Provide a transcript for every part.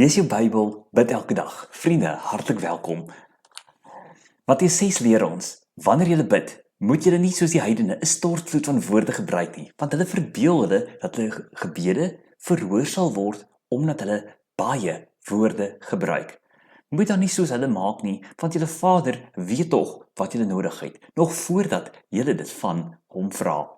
Lees jou Bybel, bid elke dag. Vriende, hartlik welkom. Matteus 6 leer ons, wanneer jy bid, moet jy nie soos die heidene 'n stortvloed van woorde gebruik nie, want hulle verbeel hulle dat hulle gebede verhoor sal word omdat hulle baie woorde gebruik. Moet dan nie soos hulle maak nie, want julle Vader weet tog wat julle nodig het, nog voordat julle dit van hom vra.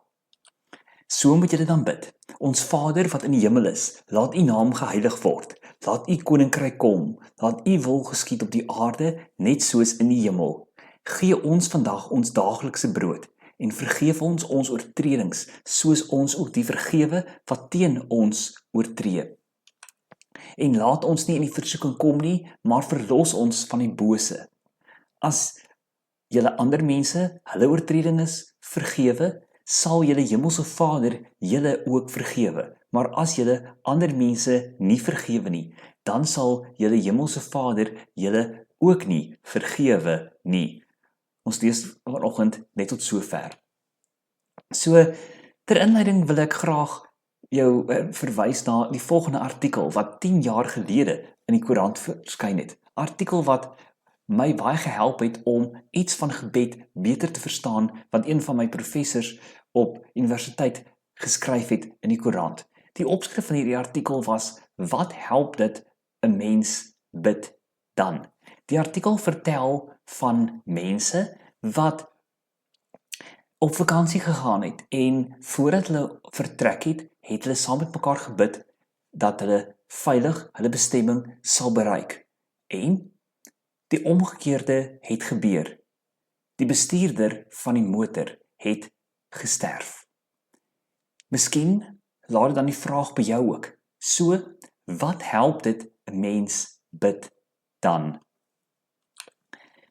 So moet julle dan bid. Ons Vader wat in die hemel is, laat u naam geheilig word. Laat u koninkryk kom. Laat u wil geskied op die aarde, net soos in die hemel. Gee ons vandag ons daaglikse brood en vergeef ons ons oortredings, soos ons ook die vergewe wat teen ons oortree. En laat ons nie in die versoeking kom nie, maar verlos ons van die bose. As julle ander mense hulle oortredinge vergewe, sal julle hemelse Vader julle ook vergewe. Maar as julle ander mense nie vergewe nie, dan sal julle hemelse Vader julle ook nie vergewe nie. Ons lees vanoggend net tot sover. So, ter inleiding wil ek graag jou verwys na die volgende artikel wat 10 jaar gelede in die koerant verskyn het. Artikel wat my baie gehelp het om iets van gebed beter te verstaan wat een van my professors op universiteit geskryf het in die koerant. Die opskrif van hierdie artikel was, wat help dit 'n mens bid dan? Die artikel vertel van mense wat op vakansie gegaan het en voordat hulle vertrek het, het hulle saam met mekaar gebid dat hulle veilig hulle bestemming sal bereik. En die omgekeerde het gebeur. Die bestuurder van die motor het gesterf. Miskien laat dit dan die vraag by jou ook. So, wat help dit 'n mens bid dan?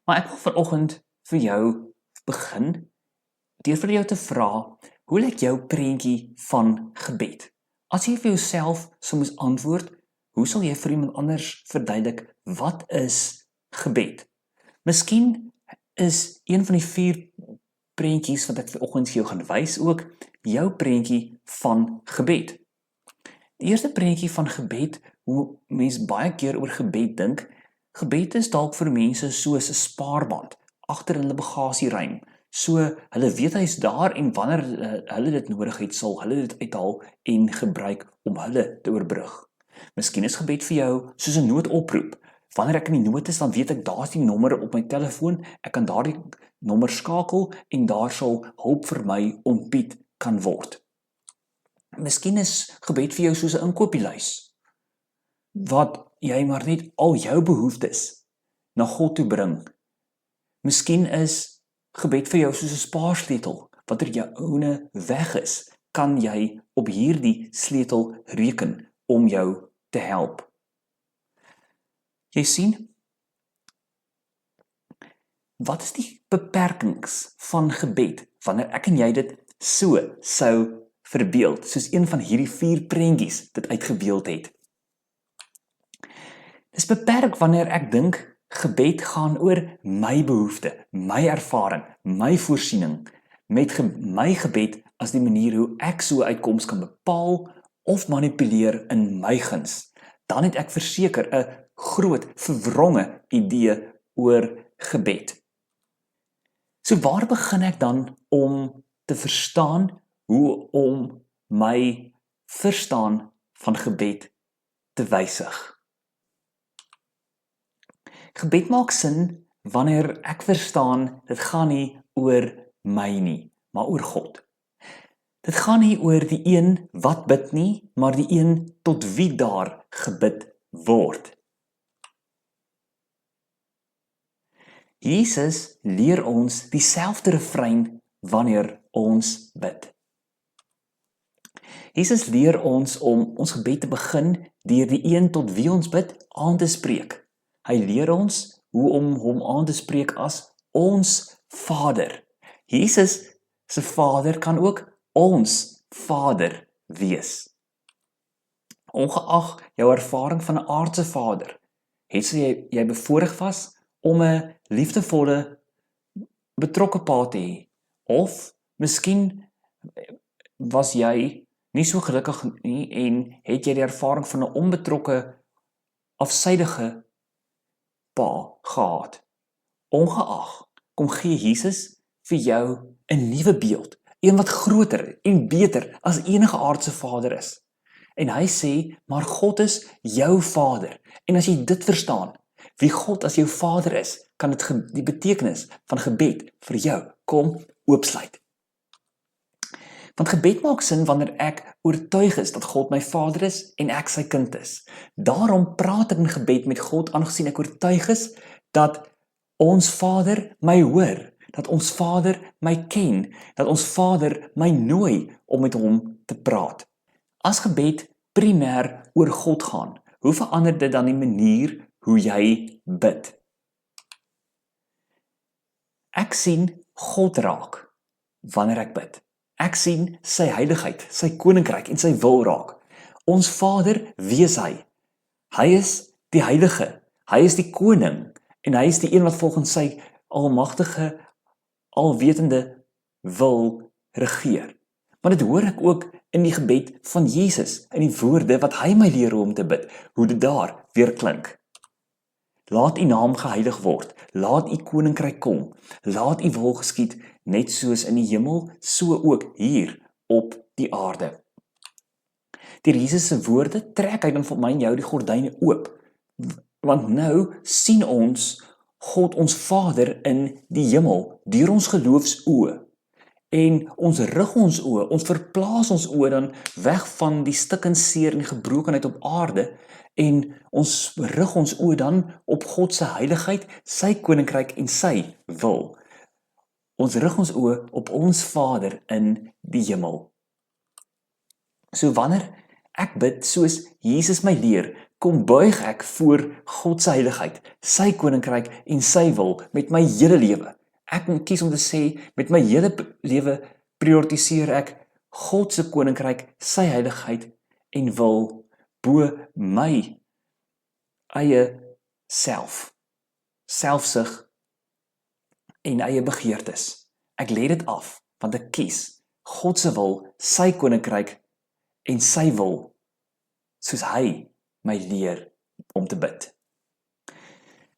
Maar ek wil vanoggend vir jou begin deur vir jou te vra, hoe lyk jou prentjie van gebed? As jy vir jouself sou moes antwoord, hoe sal jy vir iemand anders verduidelik wat is gebed? Miskien is een van die 4 prentjies wat ek vanoggend vir jou gaan wys ook jou prentjie van gebed. Die eerste prentjie van gebed, hoe mense baie keer oor gebed dink, gebed is dalk vir mense soos 'n spaarband agter in hulle bagasieruim. So hulle weet hy's daar en wanneer hulle dit nodig het, sal hulle dit uithaal en gebruik om hulle te oorbrug. Miskien is gebed vir jou soos 'n noodoproep. Wanneer ek in die nood is, dan weet ek daar's die nommer op my telefoon, ek kan daardie nommer skakel en daar sal hulp vir my ontbied kan word. Miskien is gebed vir jou soos 'n inkopieslys, wat jy maar net al jou behoeftes na God toe bring. Miskien is gebed vir jou soos 'n spaarsleutel, wanneer joune weg is, kan jy op hierdie sleutel reken om jou te help. Jy sien, wat is die beperkings van gebed wanneer ek en jy dit so sou verbeeld, soos een van hierdie 4 prentjies dit uitgebeeld het? Dis beperk wanneer ek dink gebed gaan oor my behoefte, my ervaring, my voorsiening, met my gebed as die manier hoe ek so uitkoms kan bepaal of manipuleer in my guns. Dan het ek verseker 'n groot, verwronge idee oor gebed. So waar begin ek dan om te verstaan hoe om my verstaan van gebed te wysig? Gebed maak sin wanneer ek verstaan, dit gaan nie oor my nie, maar oor God. Dit gaan nie oor die een wat bid nie, maar die een tot wie daar gebid word. Jesus leer ons dieselfde refrein wanneer ons bid. Jesus leer ons om ons gebed te begin deur die een tot wie ons bid aan te spreek. Hy leer ons hoe om hom aan te spreek as ons Vader. Jesus se Vader kan ook ons Vader wees. Ongeag jou ervaring van 'n aardse vader, het jy bevoorreg was om 'n liefdevolle, betrokke pa te hê. Of miskien was jy nie so gelukkig nie en het jy die ervaring van 'n onbetrokke afsydige Pa gehad. Ongeag, kom gee Jesus vir jou 'n nuwe beeld, een wat groter en beter as enige aardse vader is. En hy sê, maar God is jou Vader. En as jy dit verstaan, wie God as jou Vader is, kan dit die betekenis van gebed vir jou kom oopsluit. Want gebed maak sin wanneer ek oortuig is dat God my Vader is en ek sy kind is. Daarom praat ek in gebed met God aangesien ek oortuig is dat ons Vader my hoor, dat ons Vader my ken, dat ons Vader my nooi om met hom te praat. As gebed primêr oor God gaan, hoe verander dit dan die manier hoe jy bid? Ek sien God raak wanneer ek bid. Ek sien sy heiligheid, sy koninkryk en sy wil raak. Ons Vader, wie is hy? Hy is die heilige, hy is die koning en hy is die een wat volgens sy almagtige, alwetende wil regeer. Maar dit hoor ek ook in die gebed van Jesus, in die woorde wat hy my leer om te bid, hoe dit daar weer klink. Laat u naam geheilig word, laat u koninkryk kom, laat u wil geskied, net soos in die hemel, so ook hier op die aarde. Deur Jesus se woorde trek hy dan vir my en jou die gordyne oop, want nou sien ons God ons Vader in die hemel, deur ons geloofsoë. En ons rig ons oë, ons verplaas ons oë dan weg van die stik en seer en die gebrokenheid op aarde en ons rig ons oë dan op God se heiligheid, sy koninkryk en sy wil. Ons rig ons oë op ons Vader in die hemel. So wanneer ek bid soos Jesus my leer, kom buig ek voor God se heiligheid, sy koninkryk en sy wil met my hele lewe. Ek kies om te sê, met my hele lewe prioritiseer ek God se koninkryk, sy heiligheid en wil bo my eie selfsug en eie begeertes. Ek lê dit af, want ek kies God se wil, sy koninkryk en sy wil, soos hy my leer om te bid.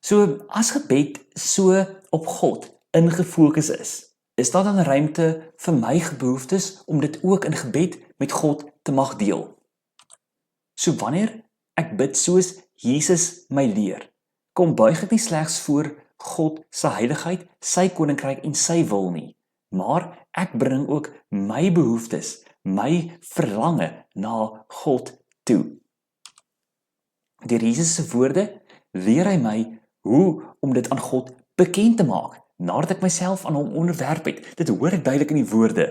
So, as gebed so op God ingefokus is daar dan ruimte vir my behoeftes om dit ook in gebed met God te mag deel. So wanneer ek bid soos Jesus my leer, kom buig ek nie slegs voor God se heiligheid, sy koninkryk en sy wil nie, maar ek bring ook my behoeftes, my verlange na God toe. Deur Jesus se woorde leer hy my hoe om dit aan God bekend te maak, nadat ek myself aan hom onderwerp het. Dit hoor ek duidelik in die woorde.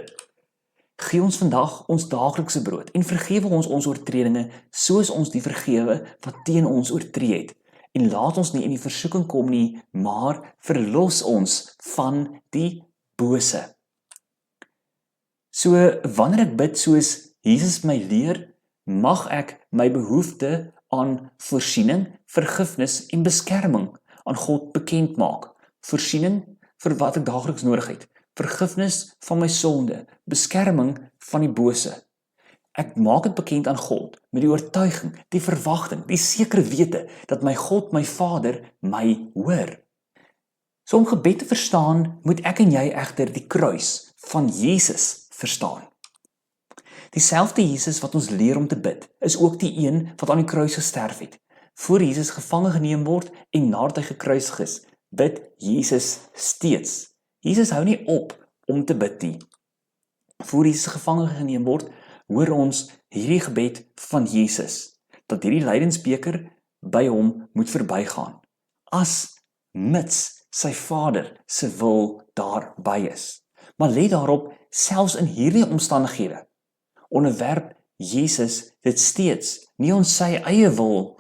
Gee ons vandag ons daaglikse brood en vergewe ons oortredinge, soos ons die vergewe wat teen ons oortree het. En laat ons nie in die versoeking kom nie, maar verlos ons van die bose. So, wanneer ek bid soos Jesus my leer, mag ek my behoefte aan voorsiening, vergifnis en beskerming aan God bekend maak. Voorsiening vir wat ek daagliks nodig het, vergifnis van my sonde, beskerming van die bose. Ek maak dit bekend aan God met die oortuiging, die verwagting, die sekere wete dat my God, my Vader, my hoor. So om gebed te verstaan, moet ek en jy egter die kruis van Jesus verstaan. Dieselfde Jesus wat ons leer om te bid, is ook die een wat aan die kruis gesterf het. Voor Jesus gevange geneem word en nadat hy gekruisig is, bid Jesus steeds. Jesus hou nie op om te bid nie. Voor Jesus gevange geneem word, hoor ons hierdie gebed van Jesus, dat hierdie lydensbeker by hom moet verbygaan, as mits sy Vader se wil daarby is. Maar let daarop, selfs in hierdie omstandighede, onderwerp Jesus dit steeds, nie aan sy eie wil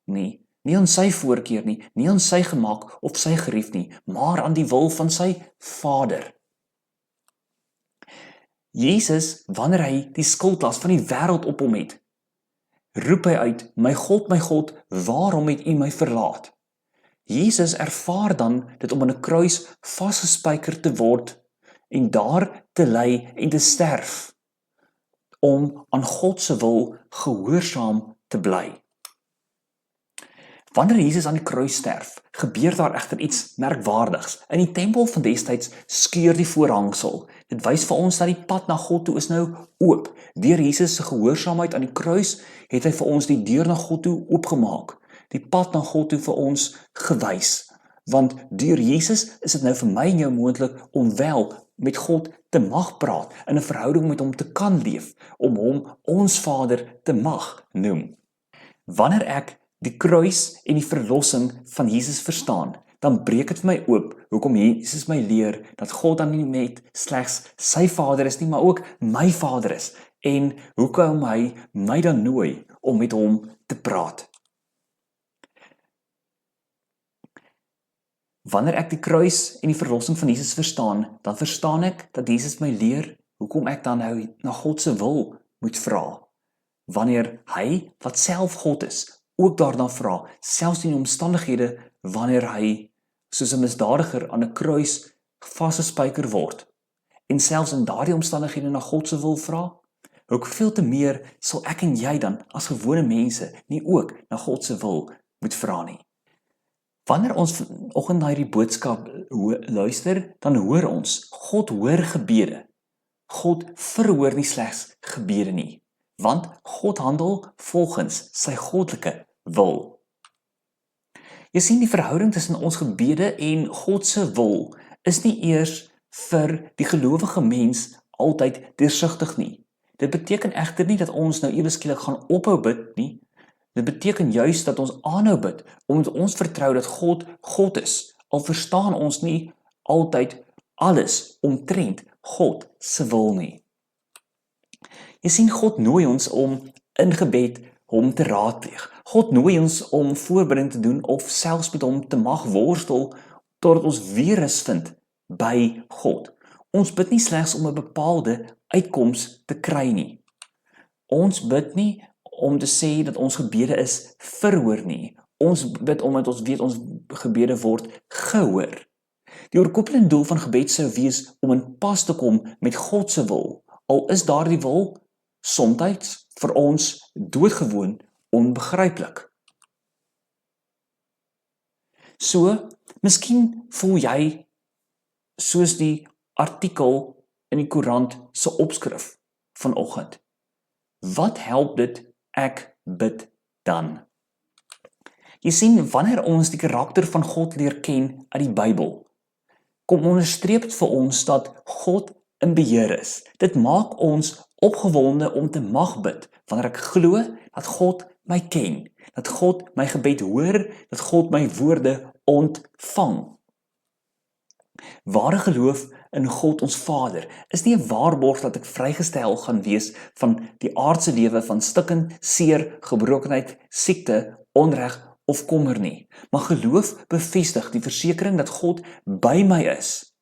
nie, nie aan sy voorkeur nie, nie aan sy gemak of sy gerief nie, maar aan die wil van sy Vader. Jesus, wanneer hy die skuldlas van die wêreld op hom het, roep hy uit, my God, waarom het u my verlaat? Jesus ervaar dan dit om aan 'n kruis vasgespijker te word en daar te ly en te sterf, om aan God se wil gehoorsaam te bly. Wanneer Jesus aan die kruis sterf, gebeur daar egter iets merkwaardigs. In die tempel van destyds skeur die voorhangsel. Dit wys vir ons dat die pad na God toe is nou oop. Deur Jesus se gehoorsaamheid aan die kruis het hy vir ons die deur na God toe oopgemaak. Die pad na God toe vir ons gewys. Want deur Jesus is dit nou vir my en jou moontlik om wel met God te mag praat, in 'n verhouding met hom te kan leef, om hom ons Vader te mag noem. Wanneer ek die kruis en die verlossing van Jesus verstaan, dan breek dit vir my oop hoekom Jesus my leer dat God dan nie net slegs sy Vader is nie, maar ook my Vader is, en hoekom hy my dan nooi om met hom te praat. Wanneer ek die kruis en die verlossing van Jesus verstaan, dan verstaan ek dat Jesus my leer hoekom ek dan nou na God se wil moet vra. Wanneer hy, wat self God is, ook daarna vra, selfs in omstandighede wanneer hy soos 'n misdadiger aan 'n kruis vasgespijker word, en selfs in daardie omstandighede na God se wil vra, hoeveel te meer sal ek en jy dan as gewone mense nie ook na God se wil moet vra nie. Wanneer ons vanoggend na hierdie boodskap luister, dan hoor ons, God hoor gebede. God verhoor nie slegs gebede nie, want God handel volgens sy goddelike wil. Jy sien, die verhouding tussen ons gebede en God se wil is nie eers vir die gelowige mens altyd deursigtig nie. Dit beteken egter nie dat ons nou ewe skielik gaan ophou bid nie. Dit beteken juis dat ons aanhou bid, omdat ons vertrou dat God God is, al verstaan ons nie altyd alles omtrent God se wil nie. Jy sien, God nooi ons om in gebed hom te raadpleeg. God nooi ons om voorbereiding te doen of selfs met hom te mag worstel totdat ons weer rus vind by God. Ons bid nie slegs om 'n bepaalde uitkoms te kry nie. Ons bid nie om te sê dat ons gebede is verhoor nie. Ons bid omdat ons weet ons gebede word gehoor. Die oorkoepelende doel van gebed sou wees om in pas te kom met God se wil, al is daardie wil soms vir ons doodgewoon onbegryplik. So, miskien voel jy soos die artikel in die koerant se opskrif vanoggend. Wat help dit ek bid dan? Jy sien, wanneer ons die karakter van God leer ken uit die Bybel, kom onderstreep dit vir ons dat God in beheer is. Dit maak ons opgewonde om te mag bid, wanneer ek glo dat God my ken, dat God my gebed hoor, dat God my woorde ontvang. Ware geloof in God ons Vader is nie 'n waarborg dat ek vrygestel gaan wees van die aardse lewe van stikken, seer, gebrokenheid, siekte, onreg of kommer nie, maar geloof bevestig die versekering dat God by my is,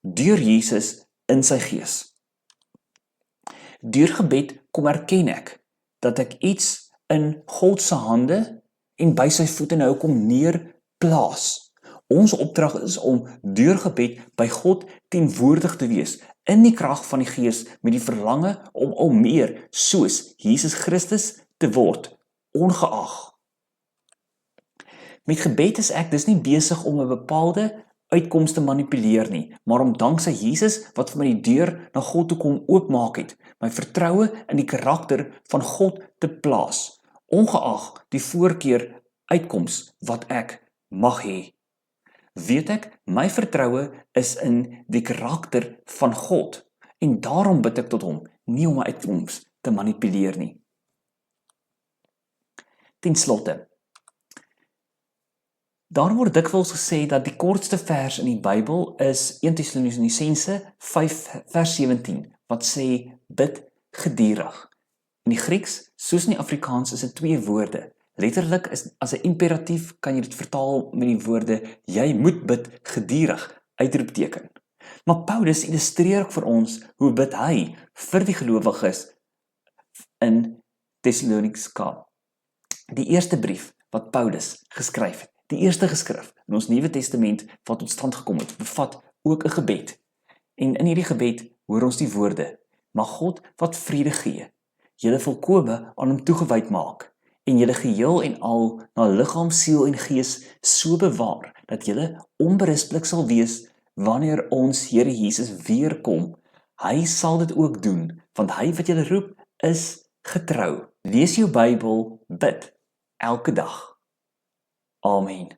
deur Jesus in sy gees. Deur gebed kom erken ek dat ek iets in God se hande en by sy voete nou kom neerplaas. Ons opdrag is om deur gebed by God teenwoordig te wees in die krag van die Gees met die verlange om al meer soos Jesus Christus te word, ongeag. Met gebed is ek dus nie besig om 'n bepaalde uitkoms te manipuleer nie, maar om danksy Jesus wat vir my die deur na God toe kom oopmaak het, my vertroue in die karakter van God te plaas, ongeag die voorkeur uitkoms wat ek mag hê. Weet ek, my vertroue is in die karakter van God, en daarom bid ek tot hom, nie om my uitkoms te manipuleer nie. Ten slotte, daar word dikwels gesê dat die kortste vers in die Bybel is 1 Tessalonisense 5 vers 17, wat sê, bid gedurig. In die Grieks, soos in die Afrikaans, is dit 2 woorde. Letterlik is as 'n imperatief kan jy dit vertaal met die woorde, jy moet bid gedurig, uitroepteken. Maar Paulus illustreer ook vir ons hoe bid hy vir die gelowiges in Tessaloniska. Die eerste brief wat Paulus geskryf het, die eerste geskrif in ons Nuwe Testament wat tot stand gekom het, bevat ook 'n gebed. En in hierdie gebed hoor ons die woorde, mag God wat vrede gee, julle volkome aan hom toegewyd maak, en julle geheel en al na liggaam, siel en gees so bewaar, dat julle onberispelik sal wees wanneer ons Here Jesus weer kom. Hy sal dit ook doen, want hy wat julle roep is getrou. Lees jou Bybel, bid elke dag. Amen.